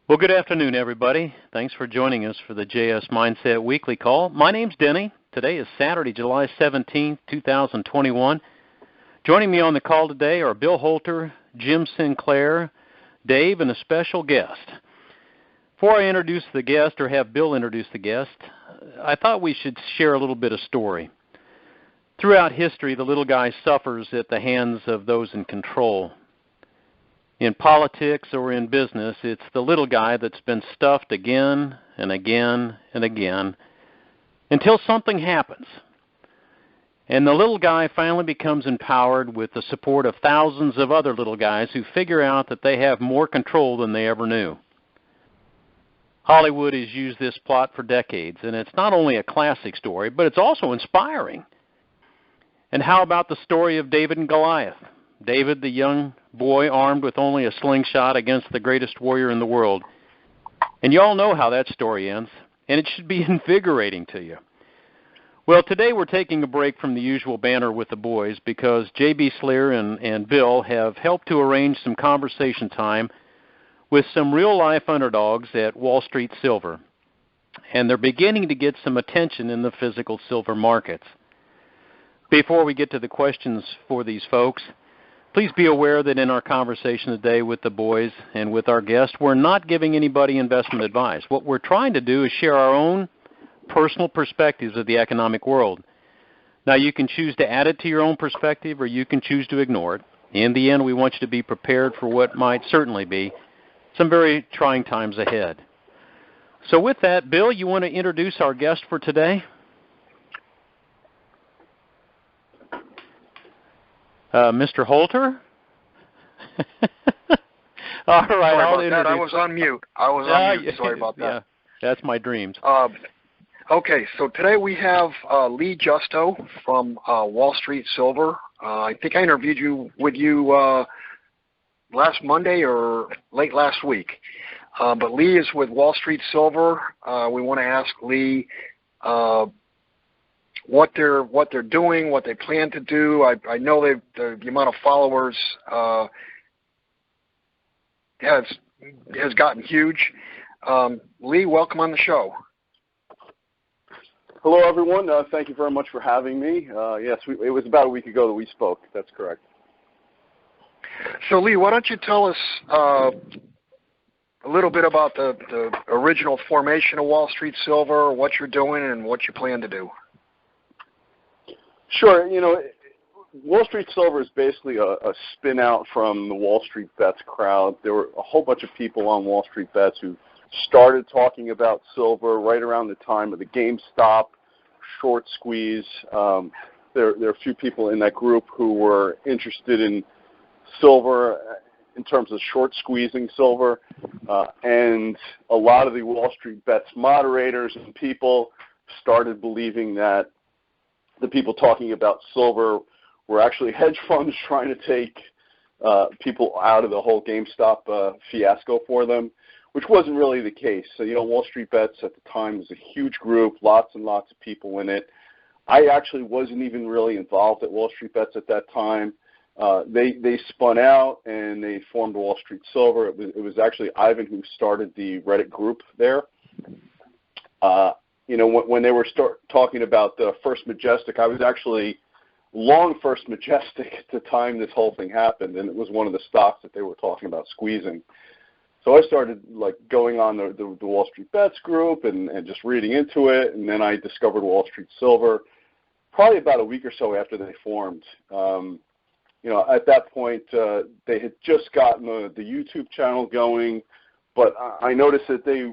Well, good afternoon, everybody. Thanks for joining us for the JS Mindset Weekly Call. My name's Denny. Today is Saturday, July 17th, 2021. Joining me on the call today are Bill Holter, Jim Sinclair, Dave, and a special guest. Before I introduce the guest, or have Bill introduce the guest, I thought we should share a little bit of story. Throughout history, the little guy suffers at the hands of those in control. In politics or in business, it's the little guy that's been stuffed again and again and again until something happens. And the little guy finally becomes empowered with the support of thousands of other little guys who figure out that they have more control than they ever knew. Hollywood has used this plot for decades, and it's not only a classic story, but it's also inspiring. And how about the story of David and Goliath? David, the young boy armed with only a slingshot against the greatest warrior in the world. And you all know how that story ends, and it should be invigorating to you. Well, today we're taking a break from the usual banter with the boys because J.B. Sleer and Bill have helped to arrange some conversation time with some real-life underdogs at Wall Street Silver. And they're beginning to get some attention in the physical silver markets. Before we get to the questions for these folks, please be aware that in our conversation today with the boys and with our guest, we're not giving anybody investment advice. What we're trying to do is share our own personal perspectives of the economic world. Now, you can choose to add it to your own perspective or you can choose to ignore it. In the end, we want you to be prepared for what might certainly be some very trying times ahead. So with that, Bill, you want to introduce our guest for today? Mr. Holter? All right, I'll introduce. I was on mute. Sorry about that. Yeah, that's my dreams. Okay, so today we have Lee Justo from Wall Street Silver. I think I interviewed you last Monday or late last week. But Lee is with Wall Street Silver. We want to ask Lee what they're doing, what they plan to do. I know the amount of followers has gotten huge. Lee, welcome on the show. Hello, everyone. Thank you very much for having me. Yes, it was about a week ago that we spoke. That's correct. So, Lee, why don't you tell us a little bit about the original formation of Wall Street Silver, what you're doing, and what you plan to do? Sure. Wall Street Silver is basically a spin out from the Wall Street Bets crowd. There were a whole bunch of people on Wall Street Bets who started talking about silver right around the time of the GameStop short squeeze. There are a few people in that group who were interested in silver in terms of short squeezing silver, and a lot of the Wall Street Bets moderators and people started believing that the people talking about silver were actually hedge funds trying to take people out of the whole GameStop fiasco for them, which wasn't really the case. So, Wall Street Bets at the time was a huge group, lots and lots of people in it. I actually wasn't even really involved at Wall Street Bets at that time. They spun out and they formed Wall Street Silver. It was actually Ivan who started the Reddit group there. When they were talking about the First Majestic, I was actually long First Majestic at the time this whole thing happened, and it was one of the stocks that they were talking about squeezing. So I started going on the Wall Street Bets group and just reading into it, and then I discovered Wall Street Silver probably about a week or so after they formed. At that point, they had just gotten the YouTube channel going, but I noticed that they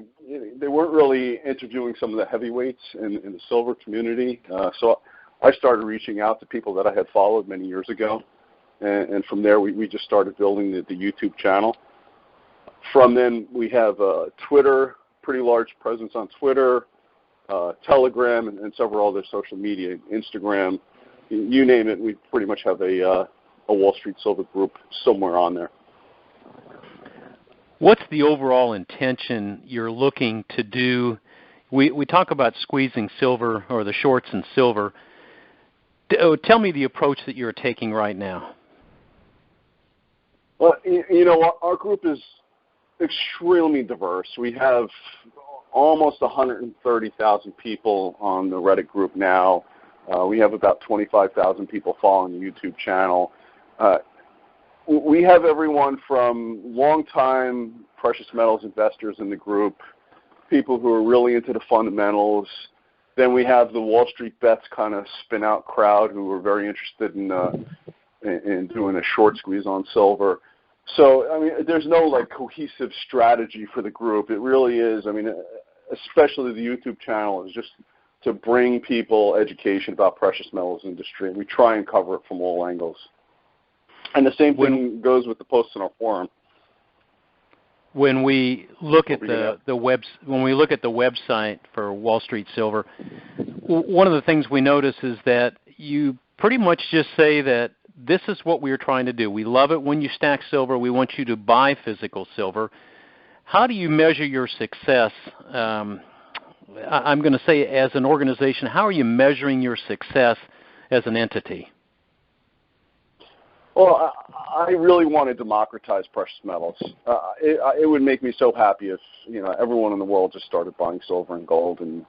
weren't really interviewing some of the heavyweights in the silver community. So I started reaching out to people that I had followed many years ago, and from there we just started building the YouTube channel. From then we have Twitter, pretty large presence on Twitter, Telegram, and several other social media, Instagram, you name it. We pretty much have a Wall Street Silver group somewhere on there. What's the overall intention you're looking to do? We talk about squeezing silver or the shorts in silver. Tell me the approach that you're taking right now. Well, our group is extremely diverse. We have almost 130,000 people on the Reddit group now. We have about 25,000 people following the YouTube channel. We have everyone from long-time precious metals investors in the group, people who are really into the fundamentals. Then we have the Wall Street Bets kind of spin-out crowd who are very interested in doing a short squeeze on silver. So, I mean, there's no, like, cohesive strategy for the group. It really is, I mean, especially the YouTube channel is just to bring people education about precious metals industry, and we try and cover it from all angles. And the same thing goes with the posts on our forum. When we look at the website for Wall Street Silver, one of the things we notice is that you pretty much just say that this is what we are trying to do. We love it when you stack silver. We want you to buy physical silver. How do you measure your success? I'm going to say as an organization, how are you measuring your success as an entity? Well, I really want to democratize precious metals. It would make me so happy if everyone in the world just started buying silver and gold and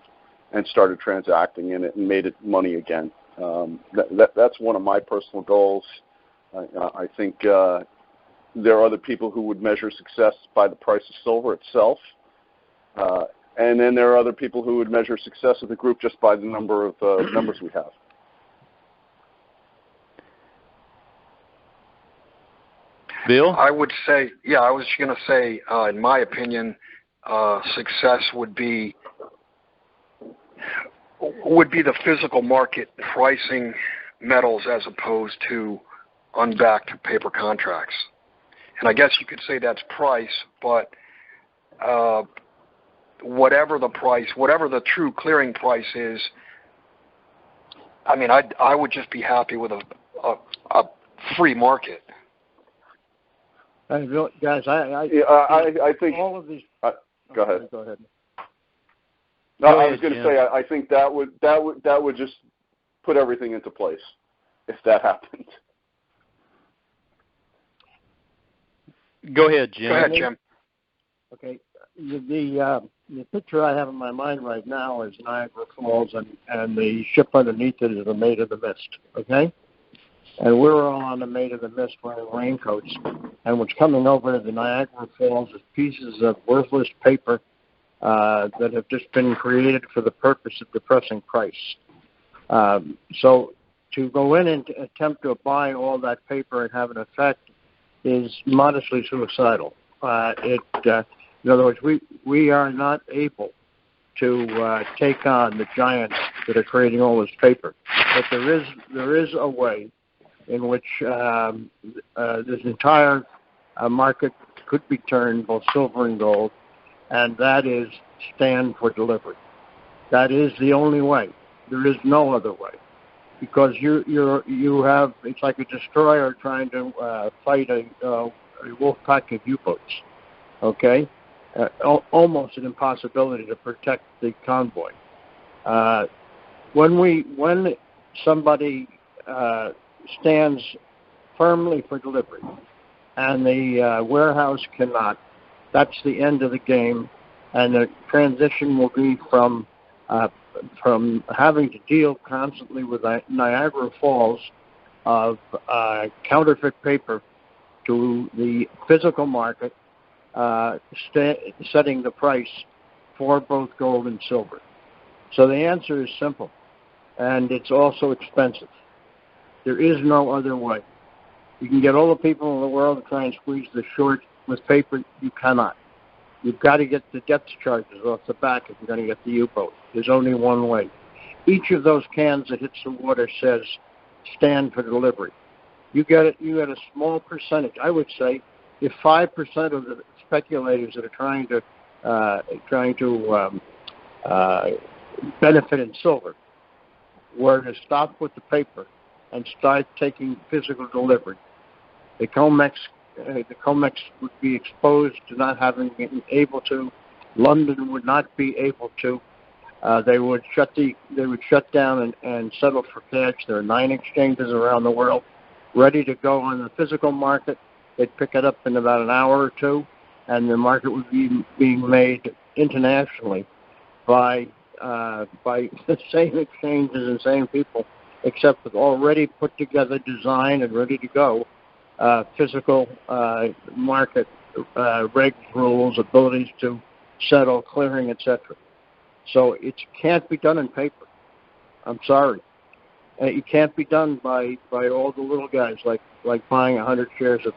started transacting in it and made it money again. That's one of my personal goals. I think there are other people who would measure success by the price of silver itself. And then there are other people who would measure success of the group just by the number of members we have. Bill? I would say, I was going to say, in my opinion, success would be the physical market pricing metals as opposed to unbacked paper contracts. And I guess you could say that's price, but whatever the true clearing price is, I mean, I would just be happy with a free market. Guys, I think all of these. Go ahead. Go ahead. No, I was going to say I think that would just put everything into place if that happened. Go ahead, Jim. Go ahead, Jim. Okay. The picture I have in my mind right now is Niagara Falls, and the ship underneath it is the Maid of the Mist. Okay. And we're all on the Maid of the Mist wearing raincoats. And what's coming over the Niagara Falls is pieces of worthless paper that have just been created for the purpose of depressing price. So to go in and attempt to buy all that paper and have an effect is modestly suicidal. In other words, we are not able to take on the giants that are creating all this paper. But there is a way in which this entire market could be turned, both silver and gold, and that is stand for delivery. That is the only way. There is no other way, because you have, it's like a destroyer trying to fight a wolf pack of U-boats. Okay, almost an impossibility to protect the convoy. When somebody stands firmly for delivery, and the warehouse cannot, that's the end of the game, and the transition will be from having to deal constantly with Niagara Falls of counterfeit paper to the physical market setting the price for both gold and silver. So the answer is simple, and it's also expensive. There is no other way. You can get all the people in the world to try and squeeze the short with paper. You cannot. You've got to get the depth charges off the back if you're going to get the U-boat. There's only one way. Each of those cans that hits the water says stand for delivery. You get a small percentage. I would say if 5% of the speculators that are trying to benefit in silver were to stop with the paper and start taking physical delivery, the COMEX would be exposed to not having been able to. London would not be able to. They would shut down and settle for cash. There are 9 exchanges around the world ready to go on the physical market. They'd pick it up in about an hour or two, and the market would be being made internationally by the same exchanges and same people, except with already put together, designed, and ready to go physical market regs, rules, abilities to settle, clearing, etc. So it can't be done in paper. I'm sorry. It can't be done by all the little guys like buying 100 shares of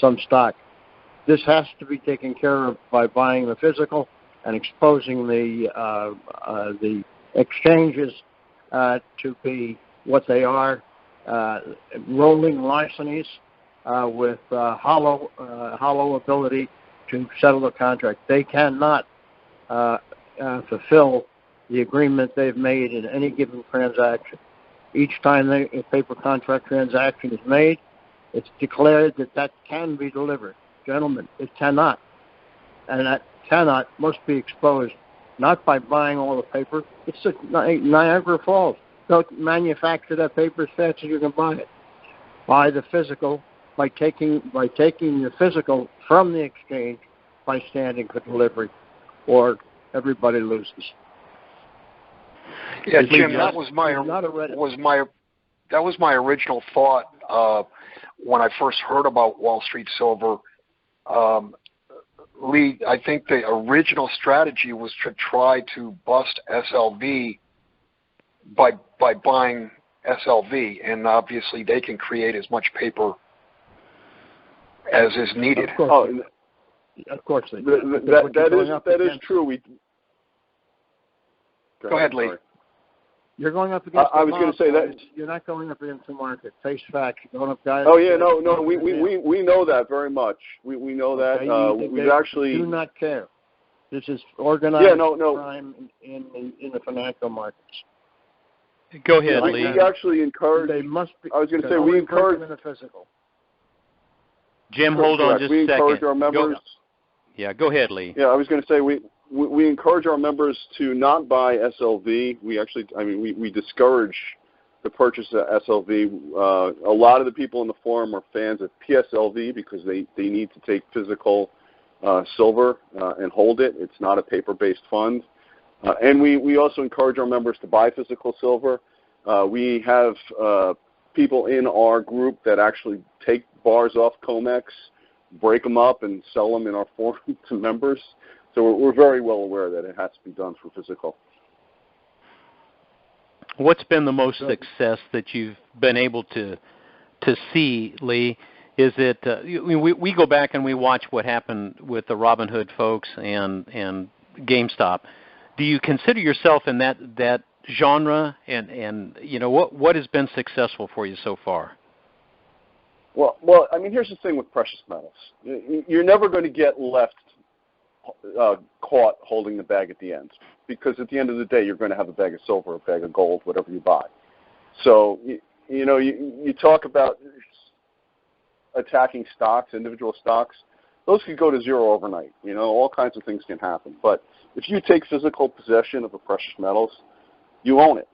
some stock. This has to be taken care of by buying the physical and exposing the exchanges to be what they are, rolling licensees with hollow ability to settle the contract. They cannot fulfill the agreement they've made in any given transaction. Each time a paper contract transaction is made, it's declared that can be delivered. Gentlemen, it cannot. And that cannot must be exposed, not by buying all the paper. It's like Niagara Falls. Don't manufacture that paper as fast as you can buy it. Buy the physical by taking the physical from the exchange by standing for delivery, or everybody loses. Yeah, Jim, that was my original thought when I first heard about Wall Street Silver. Lee, I think the original strategy was to try to bust SLV by buying SLV, and obviously they can create as much paper as is needed. Of course they do. That is true. Go ahead, Lee. You're going up against. I was going to say that you're not going up against the market. Face facts. You're going up guys. Oh yeah, no. We know that very much. We know that. We've actually do not care. This is organized crime in the financial markets. Go ahead, Lee. We actually encourage. They must be. I was going to say we encourage them in the physical. Jim, hold on just a second. We encourage our members. Go ahead, Lee. Yeah, I was going to say we encourage our members to not buy SLV. We discourage the purchase of SLV. A lot of the people in the forum are fans of PSLV because they need to take physical silver and hold it. It's not a paper-based fund. And we also encourage our members to buy physical silver. We have people in our group that actually take bars off COMEX, break them up, and sell them in our forum to members. So we're very well aware that it has to be done for physical. What's been the most success that you've been able to see, Lee? Is it we go back and we watch what happened with the Robinhood folks and GameStop. Do you consider yourself in that genre? And what has been successful for you so far? Well, here's the thing with precious metals. You're never going to get left caught holding the bag at the end, because at the end of the day, you're going to have a bag of silver, a bag of gold, whatever you buy. So, you talk about attacking stocks, individual stocks. Those could go to zero overnight. All kinds of things can happen. But if you take physical possession of the precious metals, you own it.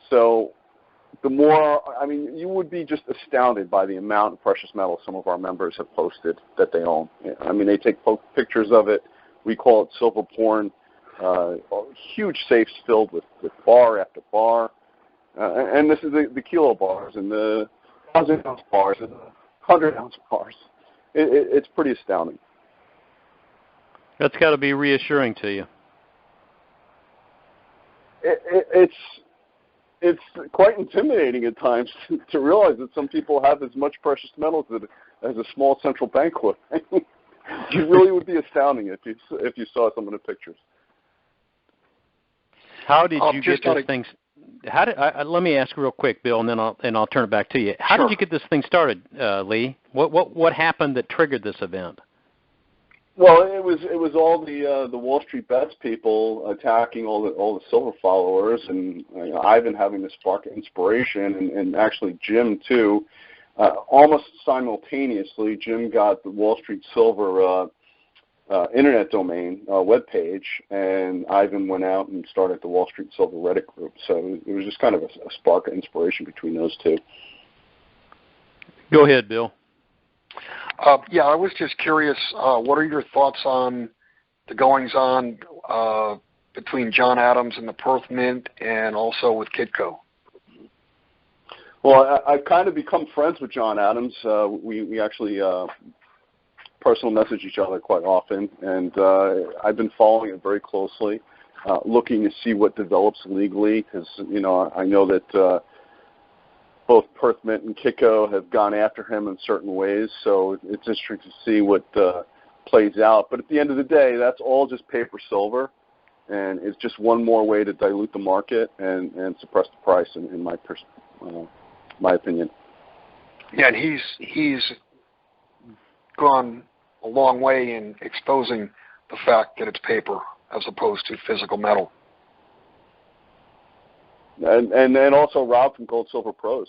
So the more, you would be just astounded by the amount of precious metals some of our members have posted that they own. They take pictures of it. We call it silver porn. Huge safes filled with bar after bar. And this is the kilo bars and the 1,000-ounce bars and the 100-ounce bars. It's pretty astounding. That's got to be reassuring to you. It's quite intimidating at times to realize that some people have as much precious metals as a small central bank would. It really would be astounding if you saw some of the pictures. How did you get this thing? Let me ask real quick, Bill, and then I'll turn it back to you. How did you get this thing started, Lee? What happened that triggered this event? Well, it was all the Wall Street Bets people attacking all the silver followers, and Ivan having the spark of inspiration, and actually Jim too. Almost simultaneously, Jim got the Wall Street Silver internet domain webpage, and Ivan went out and started the Wall Street Silver Reddit group. So it was just kind of a spark of inspiration between those two. Go ahead, Bill. Yeah, I was just curious, what are your thoughts on the goings-on between John Adams and the Perth Mint and also with Kitco? Well, I've kind of become friends with John Adams. We actually personal message each other quite often, and I've been following it very closely, looking to see what develops legally, because, I know that both Perth Mint and Kitco have gone after him in certain ways, so it's interesting to see what plays out. But at the end of the day, that's all just paper silver, and it's just one more way to dilute the market and suppress the price, in my opinion. Yeah, and he's gone a long way in exposing the fact that it's paper as opposed to physical metal. And also Rob from Gold Silver Pros,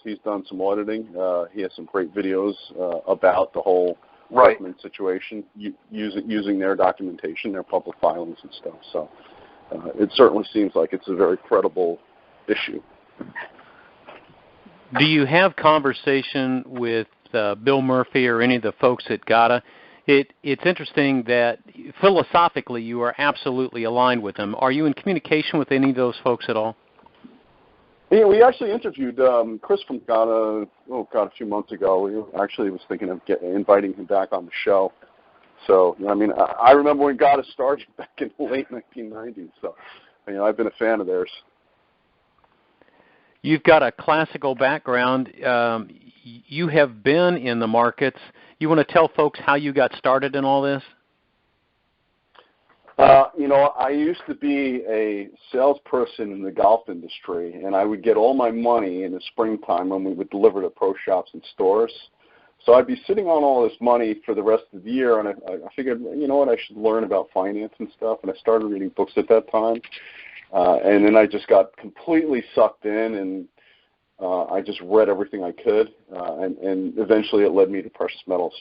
he's done some auditing. He has some great videos about the whole Perthman situation, using their documentation, their public filings and stuff. So it certainly seems like it's a very credible issue. Do you have conversation with Bill Murphy or any of the folks at GATA? It's interesting that philosophically you are absolutely aligned with them. Are you in communication with any of those folks at all? Yeah, we actually interviewed Chris from GATA, a few months ago. We actually was thinking of inviting him back on the show. So, I remember when GATA started back in the late 1990s. So, I've been a fan of theirs. You've got a classical background. You have been in the markets. You want to tell folks how you got started in all this? I used to be a salesperson in the golf industry, and I would get all my money in the springtime when we would deliver to pro shops and stores. So I'd be sitting on all this money for the rest of the year, and I figured, I should learn about finance and stuff, and I started reading books at that time. And then I just got completely sucked in, and I just read everything I could, and eventually it led me to precious metals.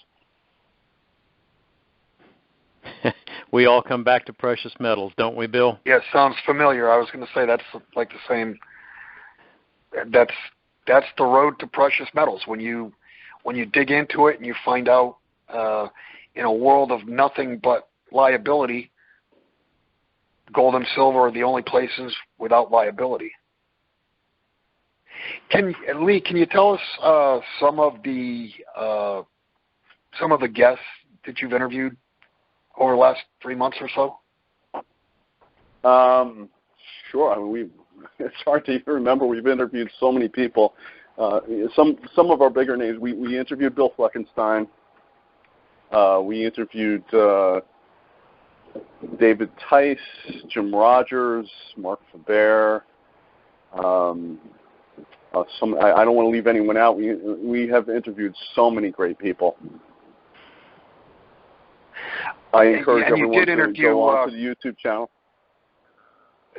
We all come back to precious metals, don't we, Bill? Yeah, sounds familiar. I was going to say that's like the same. That's the road to precious metals. When you dig into it and you find out in a world of nothing but liability, gold and silver are the only places without liability. Lee, can you tell us some of the guests that you've interviewed over the last 3 months or so? Sure. It's hard to even remember. We've interviewed so many people. Some of our bigger names. We interviewed Bill Fleckenstein. We interviewed David Tice, Jim Rogers, Mark Faber. I don't want to leave anyone out. We have interviewed so many great people. I encourage everyone to go on to the YouTube channel.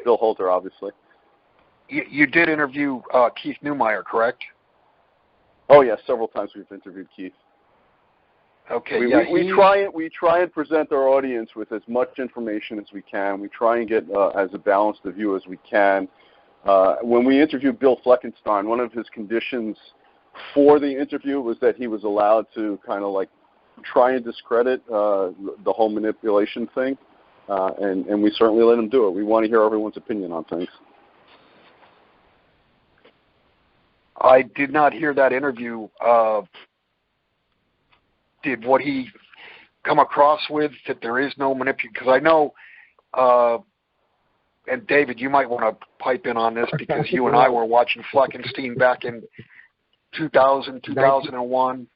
Bill Holter, obviously. You did interview Keith Neumeier, correct? Oh, yes. Several times we've interviewed Keith. Okay. We try and present our audience with as much information as we can. We try and get as a balanced a view as we can. When we interviewed Bill Fleckenstein, one of his conditions for the interview was that he was allowed to kind of like try and discredit the whole manipulation thing, and we certainly let him do it. We want to hear everyone's opinion on things. I did not hear that interview. Did what he come across with that there is no manipulation? Because I know, and David, you might want to pipe in on this because you and I were watching Fleckenstein back in 2000, 2001.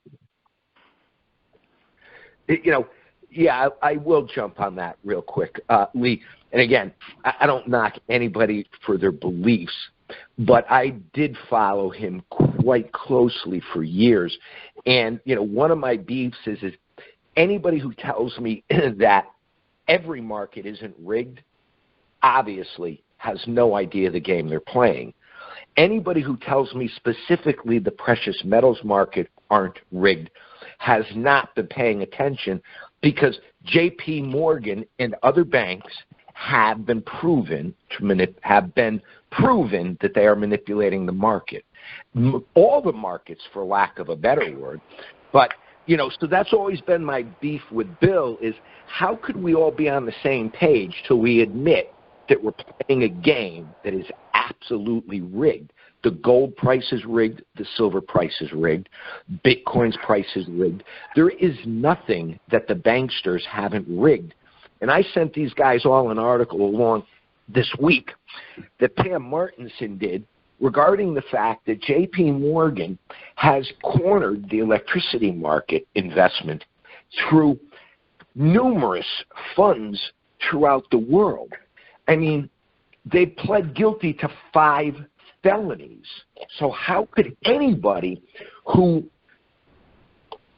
Yeah, I will jump on that real quick, Lee. And again, I don't knock anybody for their beliefs, but I did follow him quite closely for years. And, one of my beefs is anybody who tells me that every market isn't rigged obviously has no idea the game they're playing. Anybody who tells me specifically the precious metals market aren't rigged has not been paying attention, because J.P. Morgan and other banks have been proven that they are manipulating the market. All the markets, for lack of a better word, but So that's always been my beef with Bill is how could we all be on the same page till we admit that we're playing a game that is absolutely rigged? The gold price is rigged. The silver price is rigged. Bitcoin's price is rigged. There is nothing that the banksters haven't rigged. And I sent these guys all an article along this week that Pam Martinson did regarding the fact that J.P. Morgan has cornered the electricity market investment through numerous funds throughout the world. I mean, they pled guilty to 5 felonies. So how could anybody who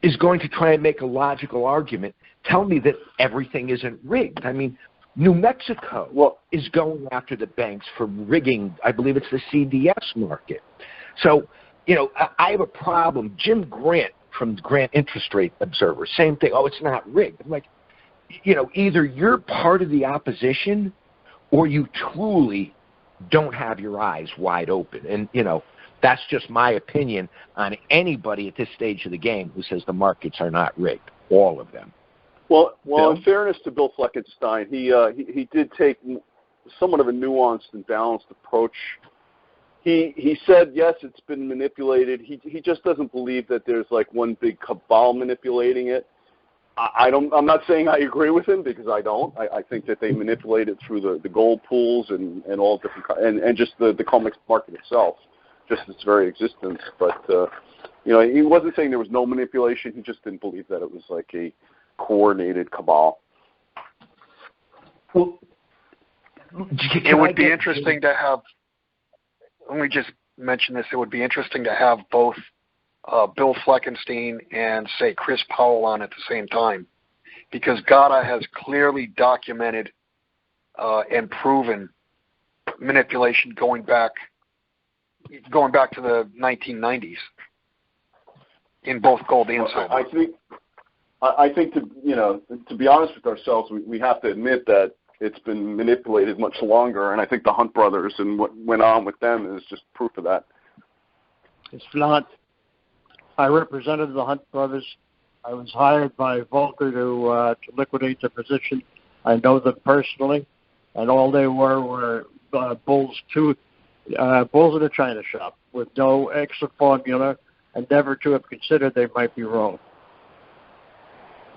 is going to try and make a logical argument tell me that everything isn't rigged? I mean, New Mexico is going after the banks for rigging, I believe it's the CDS market. So, I have a problem. Jim Grant from Grant Interest Rate Observer, same thing. Oh, it's not rigged. I'm like, either you're part of the opposition or you truly don't have your eyes wide open. And, that's just my opinion on anybody at this stage of the game who says the markets are not rigged, all of them. Well, in fairness to Bill Fleckenstein, he did take somewhat of a nuanced and balanced approach. He said, yes, it's been manipulated. He just doesn't believe that there's like one big cabal manipulating it. I'm not saying I agree with him because I don't. I think that they manipulate it through the gold pools and all different and just the comics market itself, just its very existence. But he wasn't saying there was no manipulation. He just didn't believe that it was like a coordinated cabal. Well, it would be interesting to have. Let me just mention this. It would be interesting to have both Bill Fleckenstein and, say, Chris Powell on at the same time, because Gada has clearly documented and proven manipulation going back to the 1990s in both gold and silver. I think to be honest with ourselves, we have to admit that it's been manipulated much longer, and I think the Hunt brothers and what went on with them is just proof of that. It's not. I represented the Hunt brothers. I was hired by Volcker to liquidate the position. I know them personally, and all they were bulls in a china shop with no extra formula, and never to have considered they might be wrong.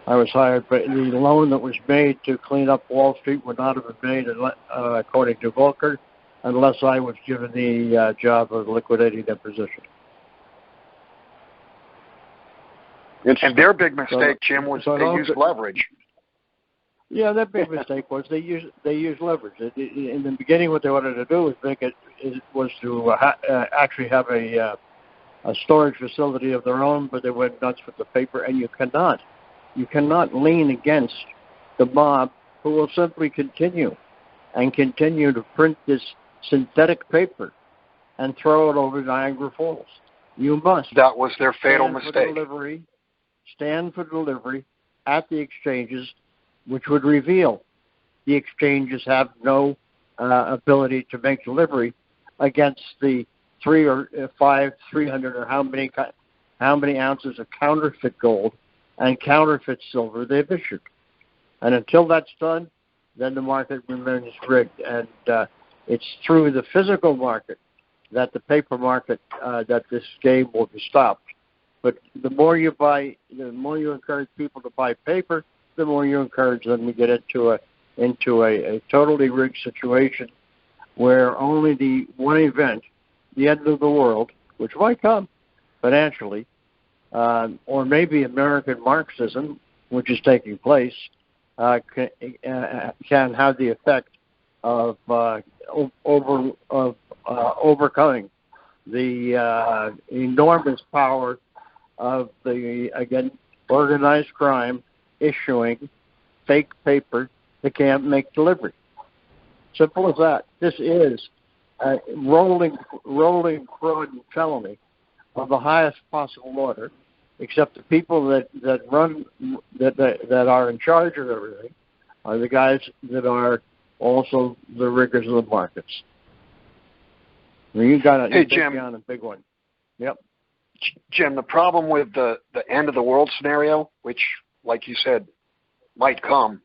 I was hired, but the loan that was made to clean up Wall Street would not have been made, according to Volcker, unless I was given the job of liquidating that position. And their big mistake, Jim, was they used leverage. Yeah, their big mistake was they used leverage. In the beginning, what they wanted to do was to actually have a storage facility of their own, but they went nuts with the paper, and you cannot lean against the mob, who will simply continue to print this synthetic paper and throw it over Niagara Falls. You must. That was their fatal mistake. Stand for delivery at the exchanges, which would reveal the exchanges have no ability to make delivery against the 300 or how many ounces of counterfeit gold and counterfeit silver they've issued. And until that's done, then the market remains rigged. And it's through the physical market that the paper market, that this game will be stopped. But the more you buy, the more you encourage people to buy paper, the more you encourage them to get into a totally rigged situation where only the one event, the end of the world, which might come financially, or maybe American Marxism, which is taking place, can have the effect of overcoming the enormous power of the, again, organized crime issuing fake paper that can't make delivery. Simple as that. This is a rolling fraud and felony of the highest possible order, except the people that run that are in charge of everything are the guys that are also the riggers of the markets. I mean, you got Hey, Jim. on a big one. Yep. Jim, the problem with the end of the world scenario, which, like you said, might come,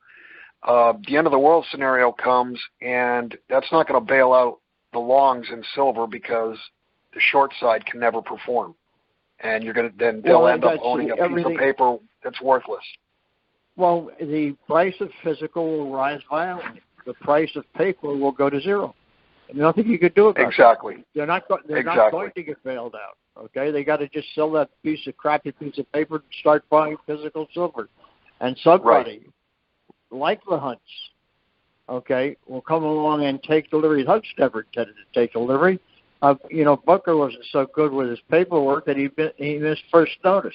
the end of the world scenario comes, and that's not going to bail out the longs in silver because the short side can never perform, and they'll end up owning a piece of paper that's worthless. Well, the price of physical will rise violently. The price of paper will go to zero. And nothing you could do about Exactly. it. They're not going to get bailed out. Okay, they got to just sell that crappy piece of paper and start buying physical silver. And somebody, like the Hunts, okay, will come along and take delivery. Hunts never intended to take delivery. Booker wasn't so good with his paperwork that he missed first notice.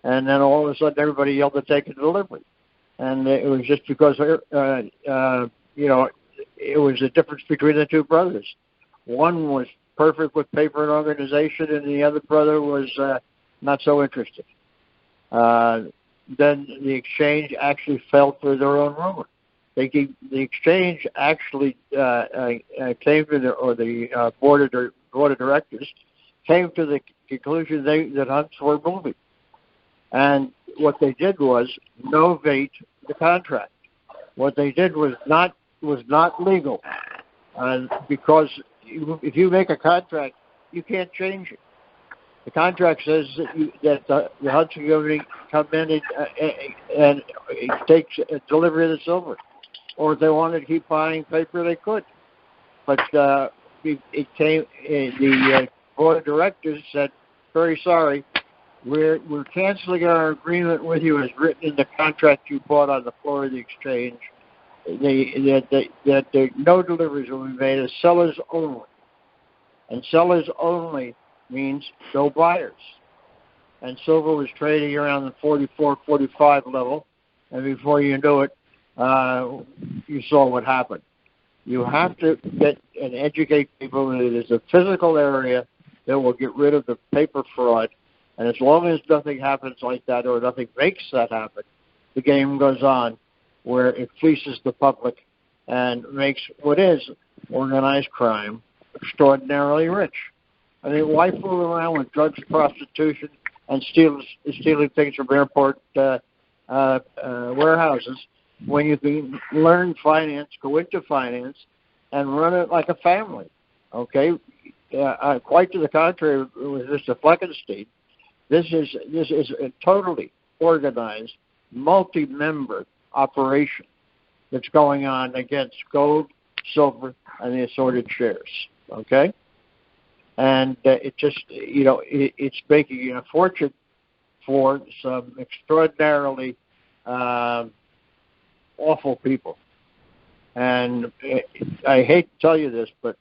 And then all of a sudden everybody yelled to take a delivery. And it was just because, it was a difference between the two brothers. One was perfect with paper and organization, and the other brother was not so interested. Then the exchange actually fell through their own rumor. The exchange actually came to the board of directors came to the conclusion that Hunts were moving. And what they did was novate the contract. What they did was not legal, because if you make a contract, you can't change it. The contract says that the Hunts are going to come in and take delivery of the silver, or if they wanted to keep buying paper, they could. But the board of directors said, "Very sorry, we're canceling our agreement with you as written in the contract you bought on the floor of the exchange. That no deliveries will be made as sellers only. And sellers only means no buyers." And silver was trading around the 44, 45 level, and before you knew it, you saw what happened. You have to get and educate people that there's a physical area that will get rid of the paper fraud, and as long as nothing happens like that or nothing makes that happen, the game goes on, where it fleeces the public and makes what is organized crime extraordinarily rich. I mean, why fool around with drugs, prostitution, and stealing things from airport warehouses when you can learn finance, go into finance, and run it like a family? Okay, quite to the contrary with Mr. Fleckenstein. This is a totally organized, multi-member operation that's going on against gold, silver, and the assorted shares. Okay, and it just it's making a fortune for some extraordinarily awful people. And I hate to tell you this, but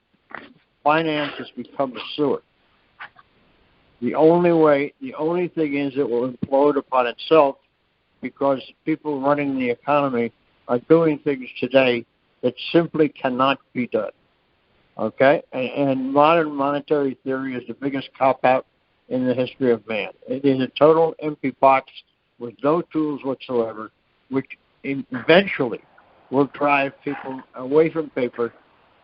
finance has become a sewer. The only thing is it will implode upon itself, because people running the economy are doing things today that simply cannot be done. Okay? And modern monetary theory is the biggest cop-out in the history of man. It is a total empty box with no tools whatsoever, which eventually will drive people away from paper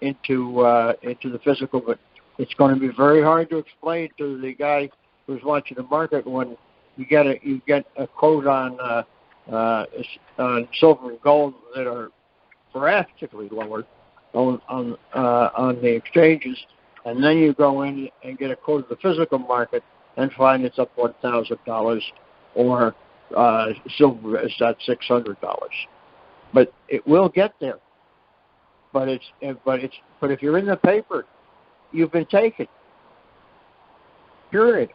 into the physical. But it's going to be very hard to explain to the guy who's watching the market when you get a quote on silver and gold that are drastically lower on the exchanges, and then you go in and get a quote of the physical market and find it's up $1,000, or silver is at $600. But it will get there. But if you're in the paper, you've been taken. Period.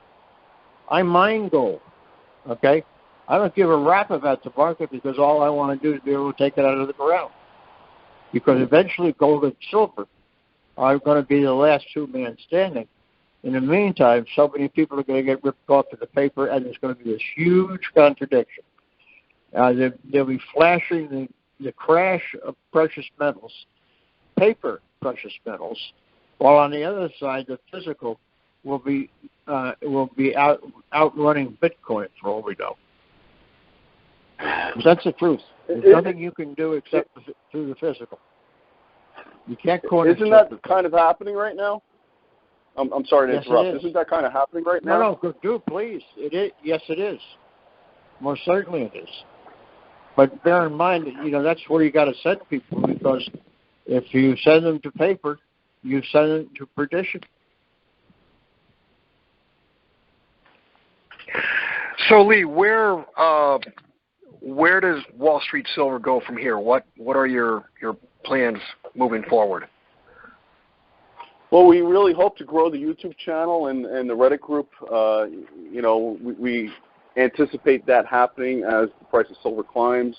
I mine gold. Okay? I don't give a rap about the market, because all I want to do is be able to take it out of the ground. Because eventually gold and silver are going to be the last two men standing. In the meantime, so many people are going to get ripped off of the paper, and there's going to be this huge contradiction. They'll be flashing the crash of precious metals, paper precious metals, while on the other side, the physical will be outrunning Bitcoin, for all we know. That's the truth. There's nothing you can do except through the physical. You can't corner. Isn't that kind of happening right now? I'm sorry to Yes, interrupt. it is. Isn't that kind of happening right now? No, do please. It is. Yes, it is. Most certainly it is. But bear in mind that, that's where you got to send people, because if you send them to paper, you send them to perdition. So, Lee, where does Wall Street Silver go from here? What are your plans moving forward? Well, we really hope to grow the YouTube channel and the Reddit group. We anticipate that happening as the price of silver climbs.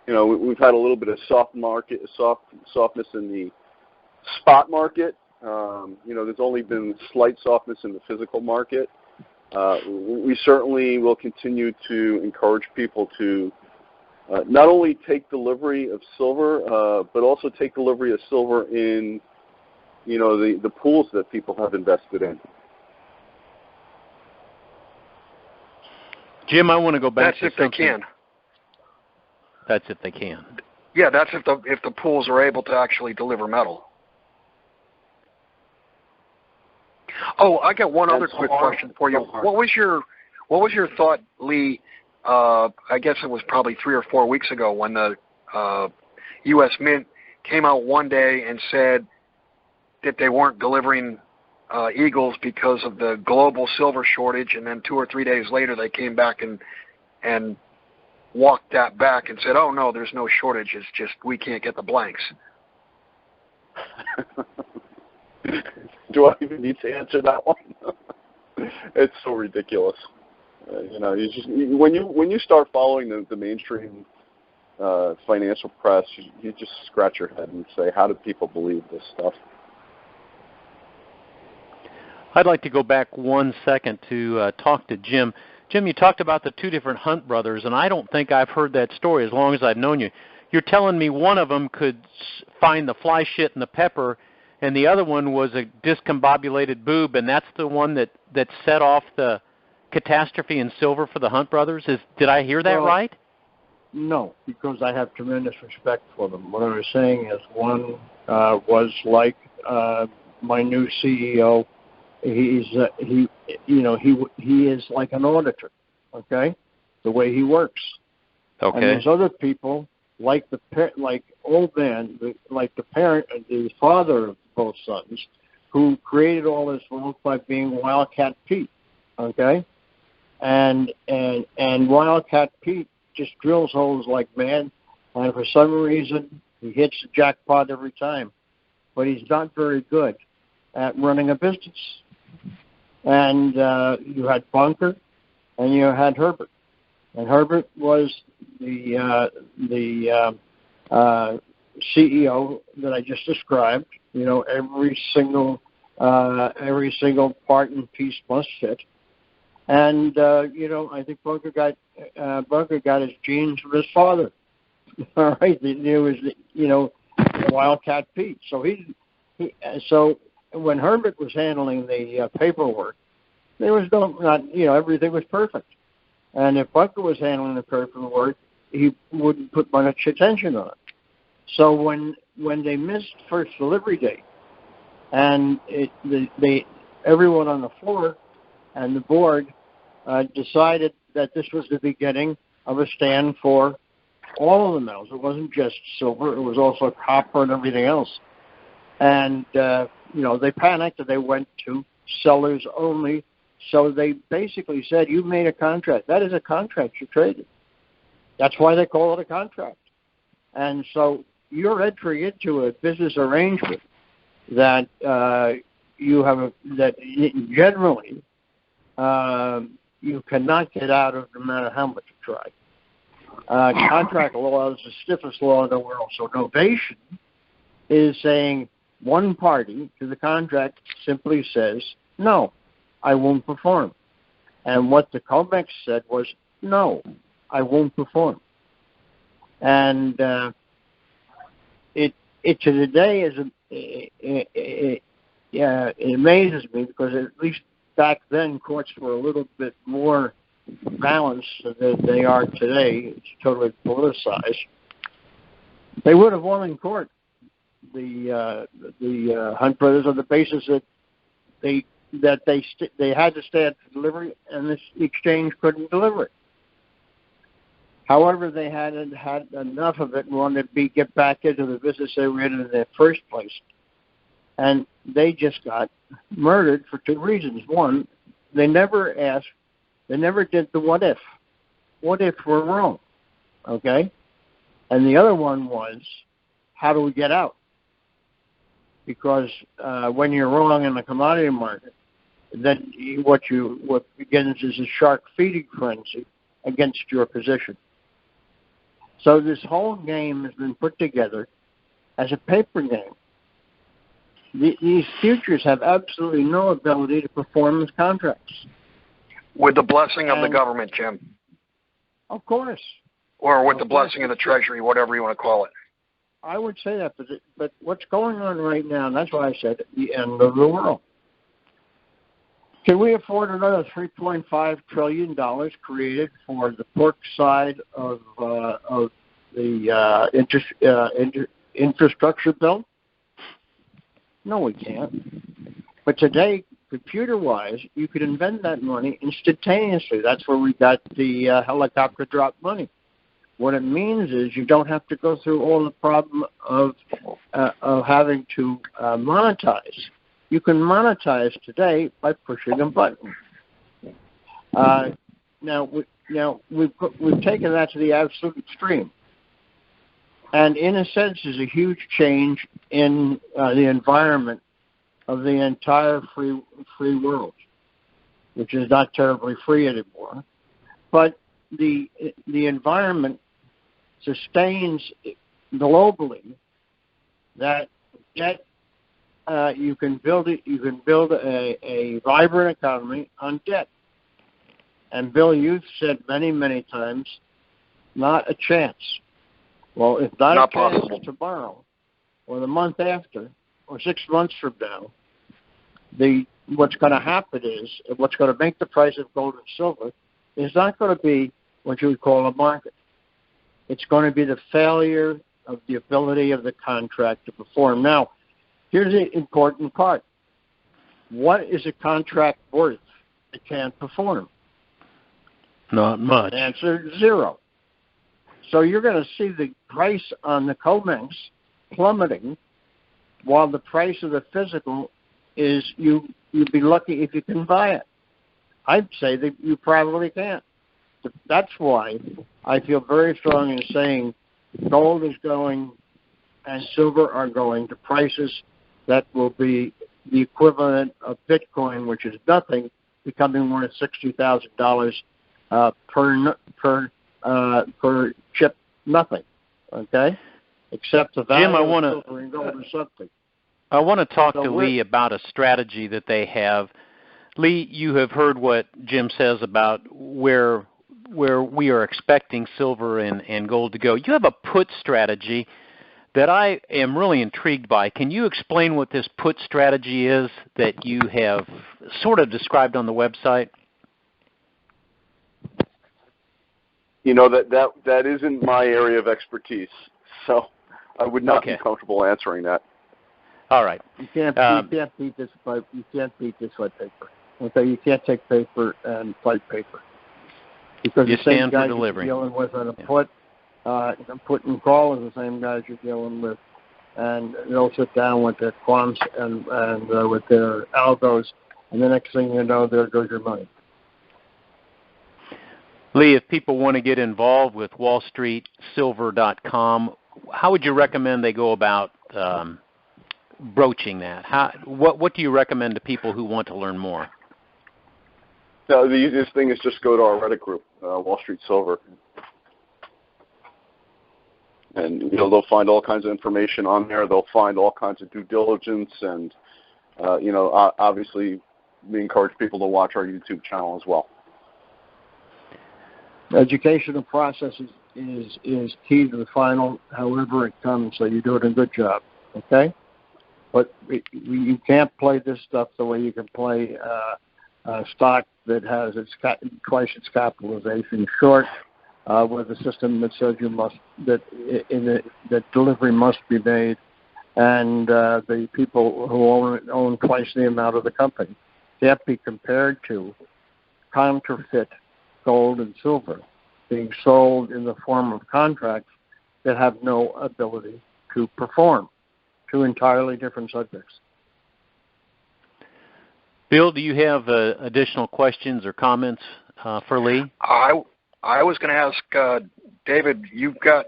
We've had a little bit of softness in the spot market. There's only been slight softness in the physical market. We certainly will continue to encourage people to not only take delivery of silver, but also take delivery of silver in, the pools that people have invested in. Jim, I want to go back That's to if something. they can. That's if they can. Yeah, that's if the pools are able to actually deliver metal. Oh, I got one other quick question for you. What was your thought, Lee? I guess it was probably 3 or 4 weeks ago when the U.S. Mint came out one day and said that they weren't delivering Eagles because of the global silver shortage, and then 2 or 3 days later they came back and walked that back and said, "Oh no, there's no shortage. It's just we can't get the blanks." Do I even need to answer that one? It's so ridiculous. When you start following the mainstream financial press, you just scratch your head and say, how do people believe this stuff? I'd like to go back 1 second to talk to Jim. Jim, you talked about the 2 different Hunt brothers, and I don't think I've heard that story as long as I've known you. You're telling me one of them could find the fly shit in the pepper, and the other one was a discombobulated boob, and that's the one that set off the catastrophe in silver for the Hunt brothers? Did I hear that right? No, because I have tremendous respect for them. What I was saying is one was like my new CEO. He is like an auditor, okay? The way he works. Okay. And there's other people like old man, like the parent, the father of both sons, who created all this wealth by being Wildcat Pete, okay? And Wildcat Pete just drills holes like mad, and for some reason he hits the jackpot every time. But he's not very good at running a business. And you had Bunker, and you had Herbert. And Herbert was the CEO that I just described. Every single part and piece must fit. And I think Bunker got his genes from his father. All right, there was Wildcat Pete. So when Herbert was handling the paperwork, there was everything was perfect. And if Bunker was handling the paperwork, he wouldn't put much attention on it. So when they missed first delivery date, and everyone on the floor and the board decided that this was the beginning of a stand for all of the metals. It wasn't just silver; it was also copper and everything else. And they panicked and they went to sellers only. So they basically said, "You made a contract. That is a contract you traded. That's why they call it a contract." And so you're entering into a business arrangement that that generally you cannot get out of no matter how much you try. Contract law is the stiffest law in the world. So novation is saying one party to the contract simply says, "No, I won't perform." And what the COMEX said was, "No, I won't perform." And it to today it amazes me, because at least back then courts were a little bit more balanced than they are today. It's totally politicized. They would have won in court, the Hunt brothers, on the basis that they had to stay at the delivery, and this exchange couldn't deliver it. However, they hadn't had enough of it and wanted to get back into the business they were in the first place. And they just got murdered for two reasons. One, they never did the what if. What if we're wrong? Okay? And the other one was, how do we get out? Because when you're wrong in the commodity market, then what begins is a shark feeding frenzy against your position. So this whole game has been put together as a paper game. These futures have absolutely no ability to perform as contracts. With the blessing of the government, Jim. Of course. Or with the blessing of the Treasury, whatever you want to call it. I would say that, but what's going on right now, and that's why I said at the end of the world. Can we afford another $3.5 trillion created for the pork side of the infrastructure bill? No, we can't. But today, computer-wise, you could invent that money instantaneously. That's where we got the helicopter drop money. What it means is you don't have to go through all the problem of having to monetize. You can monetize today by pushing a button. Now we've taken that to the absolute extreme, and in a sense, is a huge change in the environment of the entire free world, which is not terribly free anymore. But the environment sustains globally that debt. You can build it. You can build a vibrant economy on debt. And Bill, you've said many, many times, not a chance. Well, if not a chance possible. Tomorrow, or the month after, or 6 months from now, what's going to happen is what's going to make the price of gold and silver is not going to be what you would call a market. It's going to be the failure of the ability of the contract to perform. Now, here's the important part. What is a contract worth that can't perform? Not much. Answer, zero. So you're going to see the price on the COMEX plummeting while the price of the physical is you'd be lucky if you can buy it. I'd say that you probably can't. That's why I feel very strong in saying gold is going and silver are going to prices that will be the equivalent of Bitcoin, which is nothing, becoming worth $60,000 per chip, nothing. Okay, except the value Jim, of silver and gold or something. I want to talk to Lee about a strategy that they have. Lee, you have heard what Jim says about where we are expecting silver and gold to go. You have a put strategy that I am really intrigued by. Can you explain what this put strategy is that you have sort of described on the website? You know, that isn't my area of expertise, so I would not be comfortable answering that. All right. You can't beat this white paper. Okay, you can't take paper and fight paper. Because you the same stand for guys delivery. You're dealing with on a put and call is the same guys you're dealing with, and they'll sit down with their quants and with their algos, and the next thing you know, there goes your money. Lee, if people want to get involved with WallStreetSilver.com, how would you recommend they go about broaching that? What do you recommend to people who want to learn more? No, the easiest thing is just go to our Reddit group, Wall Street Silver. And they'll find all kinds of information on there. They'll find all kinds of due diligence, and obviously, we encourage people to watch our YouTube channel as well. The educational process is key to the final, however it comes. So you're doing a good job, okay? But you can't play this stuff the way you can play stock that has twice its capitalization short. With a system that says that delivery must be made, and the people who own twice the amount of the company can't be compared to counterfeit gold and silver being sold in the form of contracts that have no ability to perform. Two entirely different subjects. Bill, do you have additional questions or comments for Lee? I was going to ask David. You got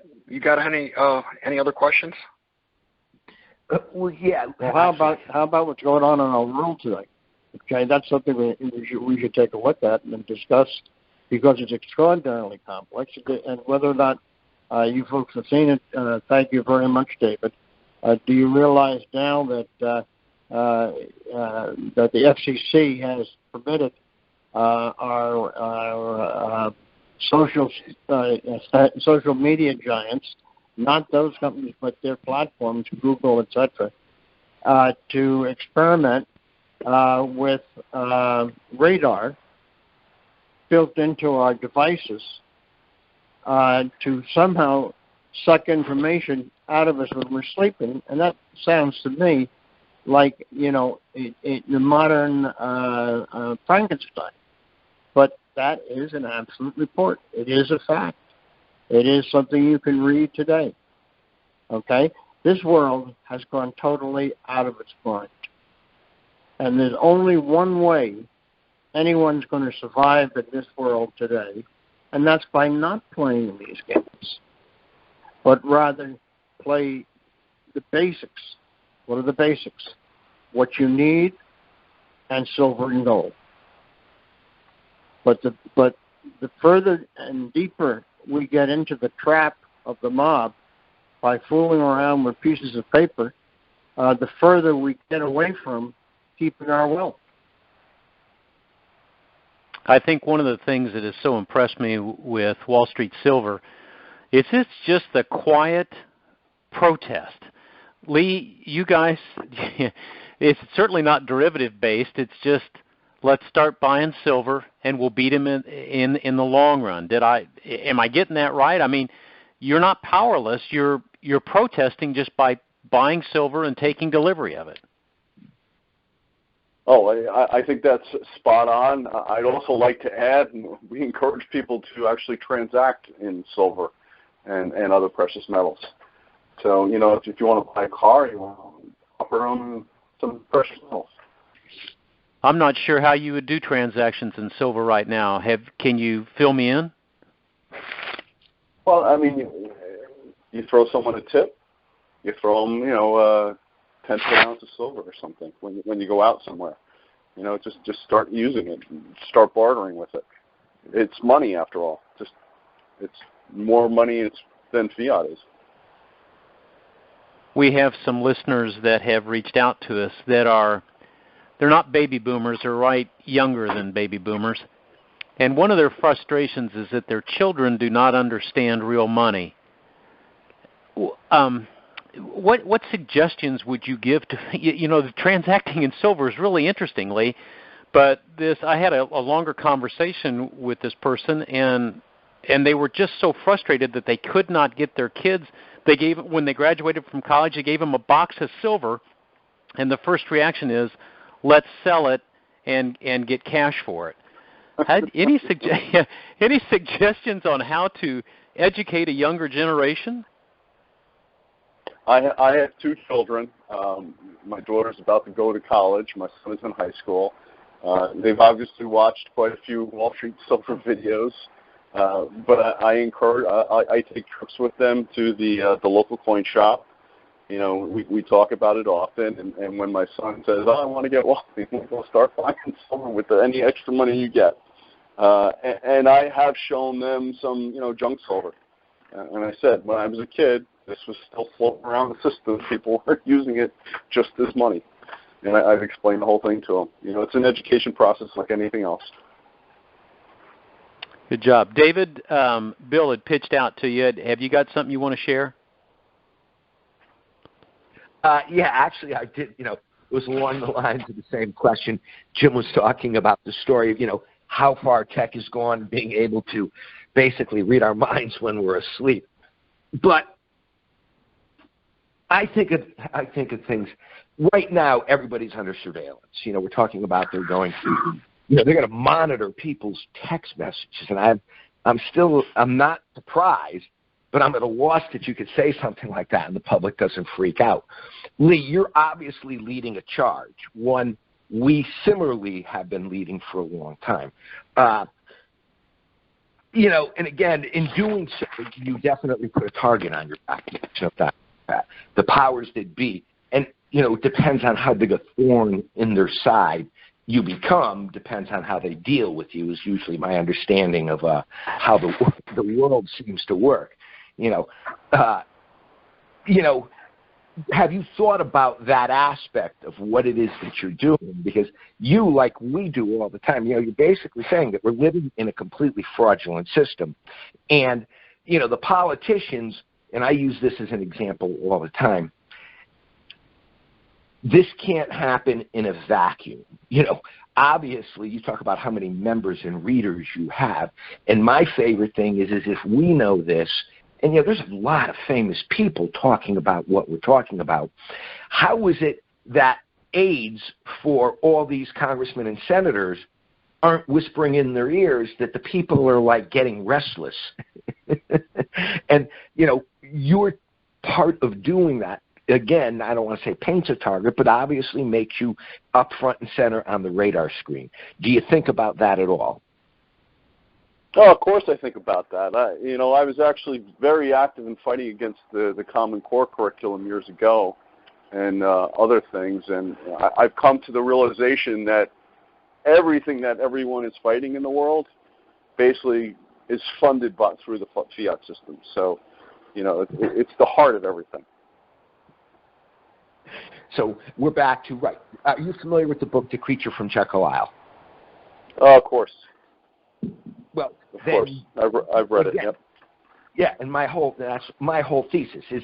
any other questions? Well, yeah. Well, how about what's going on in our world today? Okay, that's something we should take a look at and discuss, because it's extraordinarily complex. And whether or not you folks have seen it, thank you very much, David. Do you realize now that that the FCC has permitted our social media giants, not those companies but their platforms, Google, etc., to experiment with radar built into our devices to somehow suck information out of us when we're sleeping. And that sounds to me like, the modern Frankenstein. But that is an absolute report. It is a fact. It is something you can read today. Okay? This world has gone totally out of its mind. And there's only one way anyone's going to survive in this world today, and that's by not playing these games, but rather play the basics. What are the basics? What you need, and silver and gold. But the further and deeper we get into the trap of the mob by fooling around with pieces of paper, the further we get away from keeping our wealth. I think one of the things that has so impressed me with Wall Street Silver is it's just the quiet protest. Lee, you guys, it's certainly not derivative-based. It's just, let's start buying silver, and we'll beat them in the long run. Am I getting that right? I mean, you're not powerless. You're protesting just by buying silver and taking delivery of it. Oh, I think that's spot on. I'd also like to add, we encourage people to actually transact in silver and other precious metals. So, if you want to buy a car, you want to offer them some precious metals. I'm not sure how you would do transactions in silver right now. Can you fill me in? Well, I mean, you throw someone a tip. You throw them, 10 ounce of silver or something when you go out somewhere. Just start using it and start bartering with it. It's money after all. It's more money than fiat is. We have some listeners that have reached out to us they're not baby boomers, they're right younger than baby boomers. And one of their frustrations is that their children do not understand real money. What suggestions would you give to, the transacting in silver is really interesting, Lee, but I had a longer conversation with this person, and they were just so frustrated that they could not get their kids. When they graduated from college, they gave them a box of silver, and the first reaction is, let's sell it and get cash for it. Any suggestions on how to educate a younger generation? I have two children. My daughter's about to go to college. My son is in high school. They've obviously watched quite a few Wall Street Silver videos, but I take trips with them to the local coin shop. We talk about it often, and when my son says, I want to get wealthy, we'll start buying silver with any extra money you get. And I have shown them some, junk silver. And I said, when I was a kid, this was still floating around the system. People were using it just as money. And I've explained the whole thing to them. It's an education process like anything else. Good job. David, Bill had pitched out to you. Have you got something you want to share? Yeah, actually I did. It was along the lines of the same question. Jim was talking about the story of, how far tech has gone, being able to basically read our minds when we're asleep. But I think of things right now. Everybody's under surveillance. We're talking about they're going to, they're going to monitor people's text messages, and I'm not surprised, but I'm at a loss that you could say something like that and the public doesn't freak out. Lee, you're obviously leading a charge, one we similarly have been leading for a long time. And again, in doing so, you definitely put a target on your back. The powers that be. And, it depends on how big a thorn in their side you become, depends on how they deal with you, is usually my understanding of how the world seems to work. Have you thought about that aspect of what it is that you're doing? Because you, like we do all the time, you're basically saying that we're living in a completely fraudulent system. And, the politicians, and I use this as an example all the time, this can't happen in a vacuum. Obviously, you talk about how many members and readers you have. And my favorite thing is if we know this, and there's a lot of famous people talking about what we're talking about. How is it that aides for all these congressmen and senators aren't whispering in their ears that the people are like getting restless? And, you're part of doing that. Again, I don't want to say paints a target, but obviously makes you up front and center on the radar screen. Do you think about that at all? Oh, of course I think about that. I was actually very active in fighting against the Common Core curriculum years ago and other things. And I've come to the realization that everything that everyone is fighting in the world basically is funded through the fiat system. So, it's the heart of everything. So we're back to, right. Are you familiar with the book The Creature from Jekyll Isle? Of course. Well, of course, I've read it. Yep. Yeah, and that's my whole thesis is,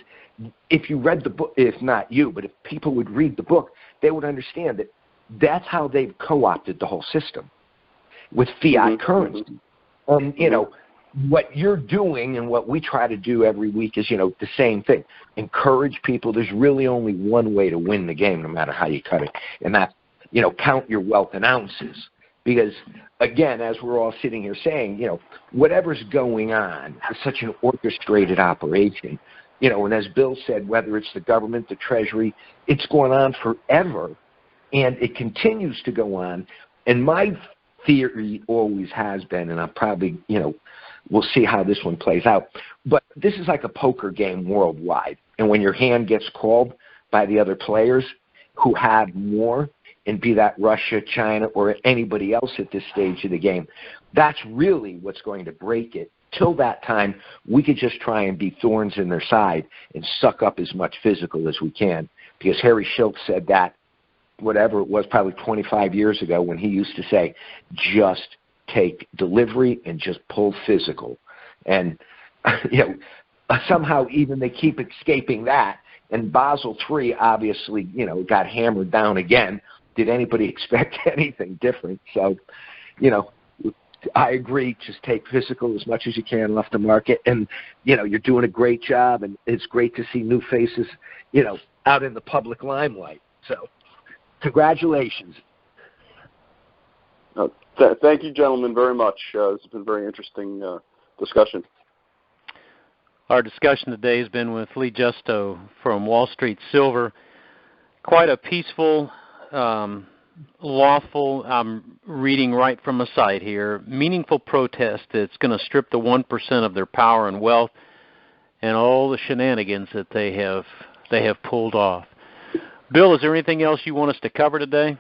if you read the book, if not you, but if people would read the book, they would understand that that's how they've co-opted the whole system with fiat currency. And what you're doing and what we try to do every week is the same thing. Encourage people. There's really only one way to win the game, no matter how you cut it, and that's count your wealth in ounces. Because, again, as we're all sitting here saying, whatever's going on is such an orchestrated operation. And as Bill said, whether it's the government, the Treasury, it's going on forever, and it continues to go on. And my theory always has been, and I'll probably, we'll see how this one plays out, but this is like a poker game worldwide. And when your hand gets called by the other players who have more, and be that Russia, China, or anybody else at this stage of the game, that's really what's going to break it. Till that time, we could just try and be thorns in their side and suck up as much physical as we can. Because Harry Schultz said that, whatever it was, probably 25 years ago, when he used to say, just take delivery and just pull physical. And, somehow even they keep escaping that. And Basel III obviously, got hammered down again. Did anybody expect anything different? So, I agree. Just take physical as much as you can off the market. And, you're doing a great job. And it's great to see new faces, out in the public limelight. So, congratulations. Thank you, gentlemen, very much. This has been a very interesting discussion. Our discussion today has been with Lee Justo from Wall Street Silver. Quite a peaceful, lawful, I'm reading right from a site here, meaningful protest that's going to strip the 1% of their power and wealth and all the shenanigans that they have pulled off. Bill, is there anything else you want us to cover today?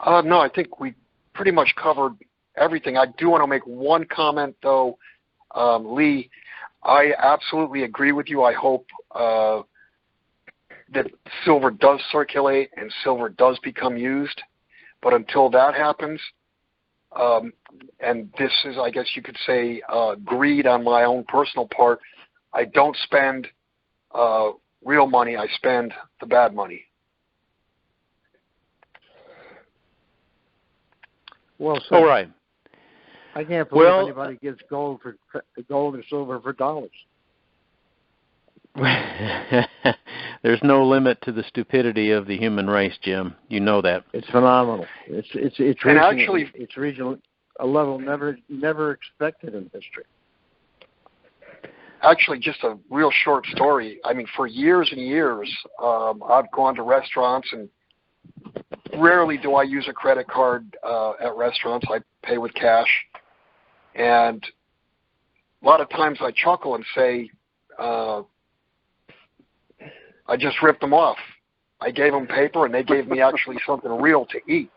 No, I think we pretty much covered everything. I do want to make one comment, though. Lee, I absolutely agree with you. I hope that silver does circulate and silver does become used. But until that happens, and this is, I guess you could say, greed on my own personal part, I don't spend real money. I spend the bad money. Well, so all right. I can't believe anybody gives gold or silver for dollars. There's no limit to the stupidity of the human race, Jim. You know that. It's phenomenal. It's reaching, and actually, it's reaching a level never expected in history. Actually, just a real short story. I mean, for years and years, I've gone to restaurants, and rarely do I use a credit card at restaurants. I pay with cash. And a lot of times I chuckle and say, I just ripped them off. I gave them paper, and they gave me actually something real to eat.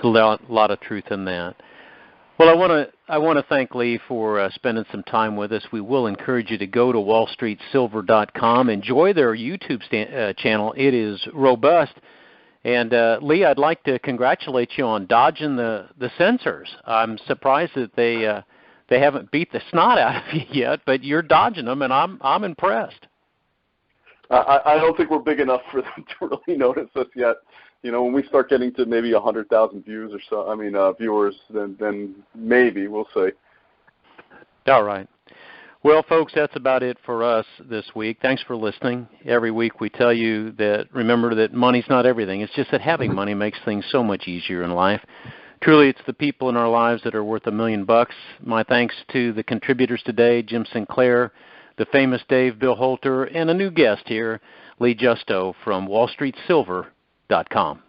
A lot of truth in that. Well, I want to thank Lee for spending some time with us. We will encourage you to go to wallstreetsilver.com. Enjoy their YouTube channel. It is robust. And Lee, I'd like to congratulate you on dodging the censors. I'm surprised that they haven't beat the snot out of you yet, but you're dodging them, and I'm impressed. I don't think we're big enough for them to really notice us yet. You know, when we start getting to maybe 100,000 views or so, viewers, then maybe we'll see. All right. Well, folks, that's about it for us this week. Thanks for listening. Every week we tell you that remember that money's not everything. It's just that having money makes things so much easier in life. Truly, it's the people in our lives that are worth $1 million. My thanks to the contributors today, Jim Sinclair, the famous Dave Bill Holter, and a new guest here, Lee Justo from wallstreetsilver.com.